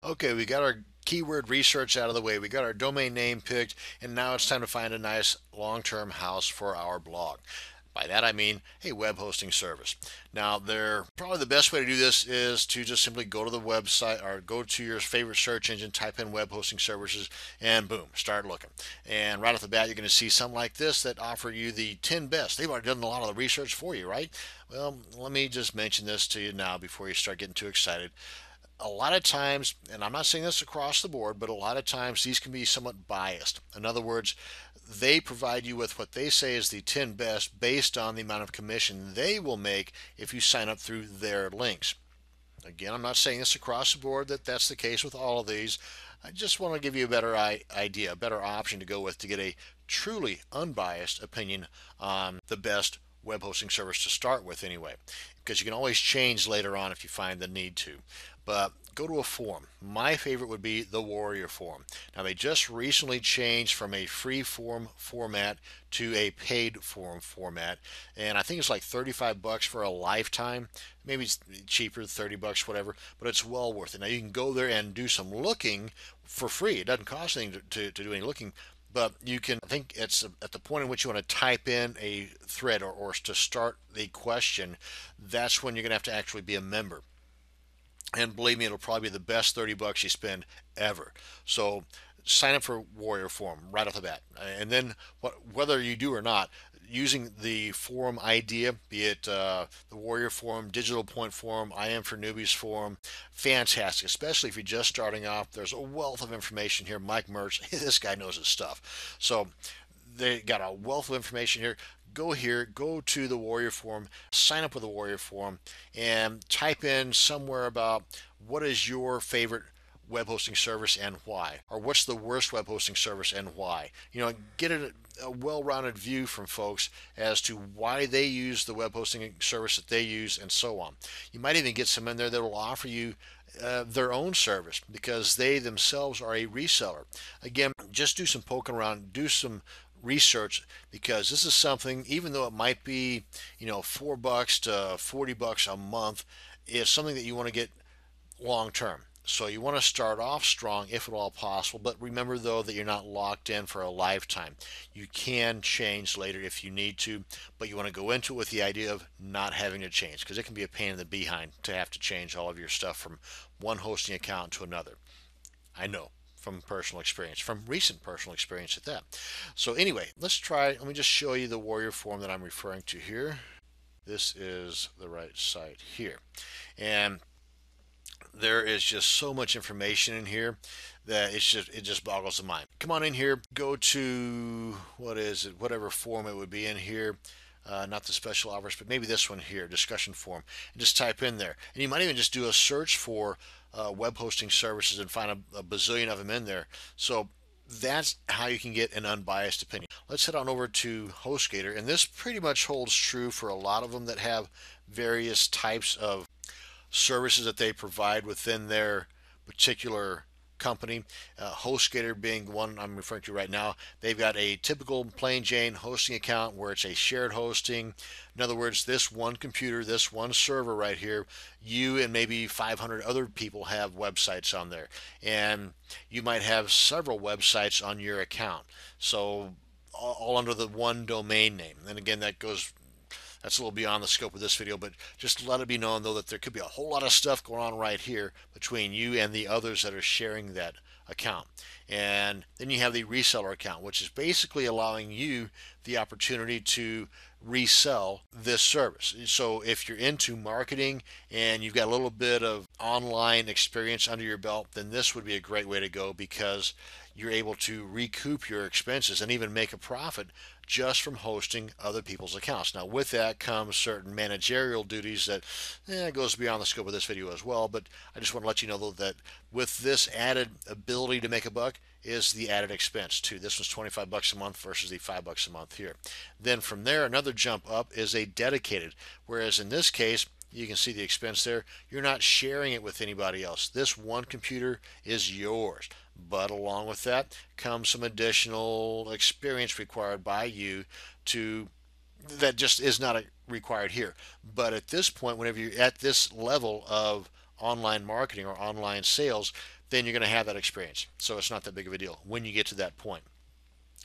Okay, we got our keyword research out of the way. We got our domain name picked, and now it's time to find a nice long-term house for our blog. By that I mean a web hosting service. Now, probably the best way to do this is to just simply go to the website or go to your favorite search engine, type in web hosting services, and boom, start looking. And right off the bat, you're going to see some like this that offer you the 10 best. They've already done a lot of the research for you, right? Well, let me just mention this to you now before you start getting too excited. A lot of times, and I'm not saying this across the board, but a lot of times these can be somewhat biased. In other words, they provide you with what they say is the 10 best based on the amount of commission they will make if you sign up through their links. Again, I'm not saying this across the board that that's the case with all of these. I just want to give you a better idea, a better option to go with to get a truly unbiased opinion on the best web hosting service to start with anyway, because you can always change later on if you find the need to. But go to a forum. My favorite would be the Warrior Forum. Now, they just recently changed from a free forum format to a paid forum format, and I think it's like 35 bucks for a lifetime. Maybe it's cheaper, 30 bucks, whatever, but it's well worth it. Now, you can go there and do some looking for free. It doesn't cost anything to do any looking, but you can, I think it's at the point in which you want to type in a thread or to start the question, that's when you're going to have to actually be a member. And believe me, it'll probably be the best 30 bucks you spend ever. So sign up for Warrior Forum right off the bat. And then whether you do or not, using the forum idea, be it the Warrior Forum, Digital Point Forum, I Am for Newbies Forum, fantastic, especially if you're just starting off. There's a wealth of information here. Mike Mertz, this guy knows his stuff. So they got a wealth of information here. Go here, go to the Warrior Forum, sign up with the Warrior Forum, and type in somewhere about what is your favorite web hosting service and why, or what's the worst web hosting service and why. Get a well-rounded view from folks as to why they use the web hosting service that they use and so on. You might even get some in there that will offer you their own service because they themselves are a reseller. Again, just do some poking around, do some research, because this is something, even though it might be, $4 to $40 a month, it's something that you want to get long term. So you want to start off strong if at all possible, but remember though that you're not locked in for a lifetime. You can change later if you need to, but you want to go into it with the idea of not having to change, because it can be a pain in the behind to have to change all of your stuff from one hosting account to another. I know from personal experience, from recent personal experience at that. So anyway, let me just show you the Warrior form that I'm referring to here. This is the right site here. And there is just so much information in here that it just boggles the mind. Come on in here, go to, what is it, whatever form it would be in here. Not the special offers, but maybe this one here, discussion forum, and just type in there. And you might even just do a search for web hosting services and find a bazillion of them in there. So that's how you can get an unbiased opinion. Let's head on over to HostGator, and this pretty much holds true for a lot of them that have various types of services that they provide within their particular company. HostGator being the one I'm referring to right now. They've got a typical plain Jane hosting account where it's a shared hosting. In other words, this one computer, this one server right here, you and maybe 500 other people have websites on there. And you might have several websites on your account. So all under the one domain name. And again, that's a little beyond the scope of this video, but just let it be known though that there could be a whole lot of stuff going on right here between you and the others that are sharing that account. And then you have the reseller account, which is basically allowing you the opportunity to resell this service. So if you're into marketing and you've got a little bit of online experience under your belt, then this would be a great way to go, because you're able to recoup your expenses and even make a profit just from hosting other people's accounts. Now, with that comes certain managerial duties that goes beyond the scope of this video as well, but I just want to let you know though that with this added ability to make a buck is the added expense too. This was 25 bucks a month versus the $5 a month here. Then from there, another jump up is a dedicated, whereas in this case, you can see the expense there. You're not sharing it with anybody else. This one computer is yours. But along with that comes some additional experience required by you that just is not required here. But at this point, whenever you're at this level of online marketing or online sales, then you're going to have that experience. So it's not that big of a deal when you get to that point.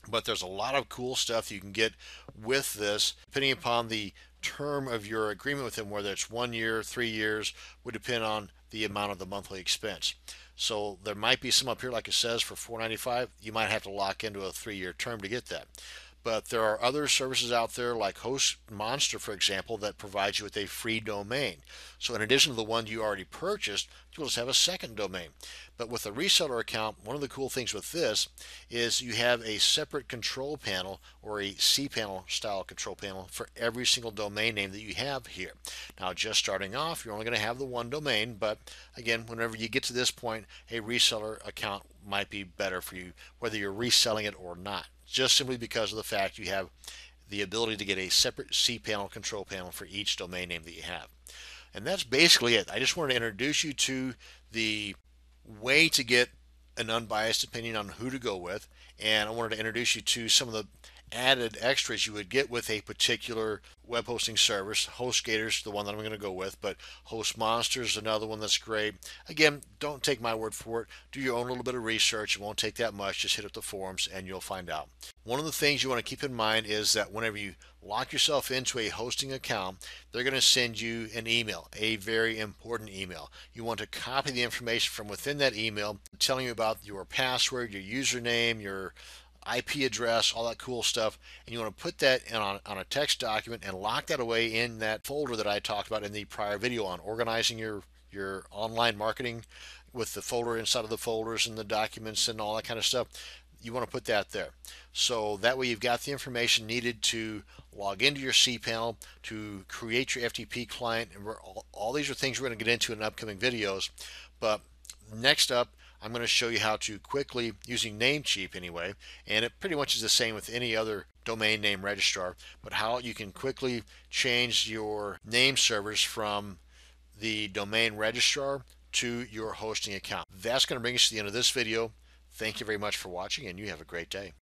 But there's a lot of cool stuff you can get with this, depending upon the term of your agreement with them, whether it's 1 year, 3 years, would depend on the amount of the monthly expense. So there might be some up here, like it says, for $4.95. You might have to lock into a 3-year term to get that. But there are other services out there like Host Monster, for example, that provide you with a free domain. So in addition to the one you already purchased, you'll just have a second domain. But with a reseller account, one of the cool things with this is you have a separate control panel or a cPanel style control panel for every single domain name that you have here. Now, just starting off, you're only going to have the one domain, but again, whenever you get to this point, a reseller account might be better for you, whether you're reselling it or not, just simply because of the fact you have the ability to get a separate cPanel control panel for each domain name that you have. And that's basically it. I just wanted to introduce you to the way to get an unbiased opinion on who to go with, and I wanted to introduce you to some of the added extras you would get with a particular web hosting service. HostGator's the one that I'm going to go with, but HostMonster is another one that's great. Again, don't take my word for it. Do your own little bit of research. It won't take that much. Just hit up the forums and you'll find out. One of the things you want to keep in mind is that whenever you lock yourself into a hosting account, they're going to send you an email, a very important email. You want to copy the information from within that email, telling you about your password, your username, your IP address, all that cool stuff, and you want to put that on a text document and lock that away in that folder that I talked about in the prior video on organizing your online marketing, with the folder inside of the folders and the documents and all that kind of stuff. You want to put that there. So that way you've got the information needed to log into your cPanel, to create your FTP client, and all these are things we're going to get into in upcoming videos. But next up, I'm going to show you how to quickly, using Namecheap anyway, and it pretty much is the same with any other domain name registrar, but how you can quickly change your name servers from the domain registrar to your hosting account. That's going to bring us to the end of this video. Thank you very much for watching, and you have a great day.